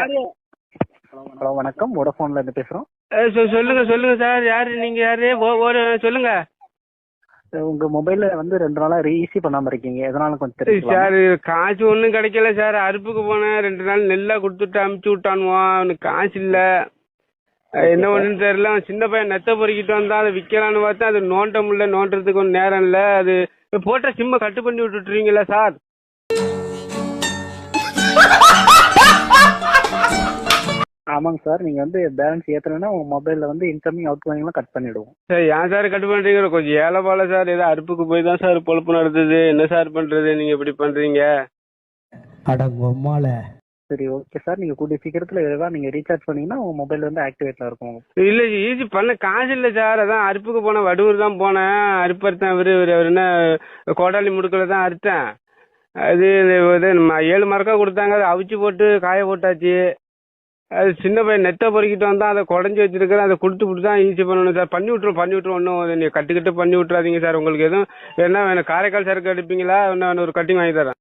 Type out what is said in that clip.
Hello வணக்கம், வோடஃபோன்ல இருந்து பேசுறோம். சொல்லுங்க சொல்லுங்க சார். யாரு நீங்க? யாரு? சொல்லுங்க உங்க மொபைல்ல வந்து 2 நாளா ரீஇசி பண்ணாம இருக்கீங்க. எதனால கொஞ்சம் தெரிஞ்சுக்கலாமா? சார். காசு ஒண்ணும் கிடைக்கல சார். அறுப்புக்கு போனேன் 2 நாள் நெல்லா கொடுத்துட்டு அமுச்சு விட்டானுவான். அவனுக்கு காசு இல்ல. என்ன ஒண்ணுன்னு தெரியல. அவன் சின்ன பையன் நெத்த பொறுக்கிட்டு வந்தா அதை விக்கலான்னு பார்த்தா அது நோண்ட முடியல. நோண்டறதுக்கு ஒன்றும் நேரம் இல்ல. அது போட்ட சிம்ம கட்டு பண்ணி விட்டுட்டுறீங்களா சார்? ஆமாங்க சார், நீங்க வந்து பேலன்ஸ் ஏத்தலைன்னா உங்க மொபைல்ல வந்து இன்கமிங் அவுட் கோயிங்லாம் கட் பண்ணிடுவோம். சார் ஏன் சார் கட்டு பண்றீங்க? கொஞ்சம் ஏழை போல சார். ஏதோ அறுப்புக்கு போய் தான் சார் பொழப்பு நடத்துது. என்ன சார் பண்றது? நீங்க இப்படி பண்றீங்க? அடங்கம்மால. சரி, ஓகே சார். நீங்க கூடிய சீக்கிரத்துல ஏதாவது நீங்க ரீசார்ஜ் பண்ணீங்கன்னா உங்க மொபைல் வந்து ஆக்டிவேட்ல இருக்கும். இல்ல ஈஸி பண்ண காசு இல்ல சார். அதான் அறுப்புக்கு போனேன். வடுவூர் தான் போனேன். அறுப்பறுத்தேன். அவர் என்ன கோடாலி முடுக்கல தான் அறுத்தேன். அது 7 மரக்கா கொடுத்தாங்க. அதை அவிச்சு போட்டு காய போட்டாச்சு. அது சின்ன பையன் நெத்த பொறுக்கிட்டு வந்தா அதை குடஞ்சி வச்சிருக்கிறேன். அதை கொடுத்து தான் ஈஸி பண்ணணும் சார். பண்ணி விட்டுரும். ஒன்றும் நீங்க கட்டுக்கிட்டு பண்ணி விட்டுறாதீங்க சார். உங்களுக்கு எதுவும் என்ன வேணும்? காரைக்கால் சரக்கு எடுப்பீங்களா? இன்னும் ஒரு கட்டிங் வாங்கி தரேன்.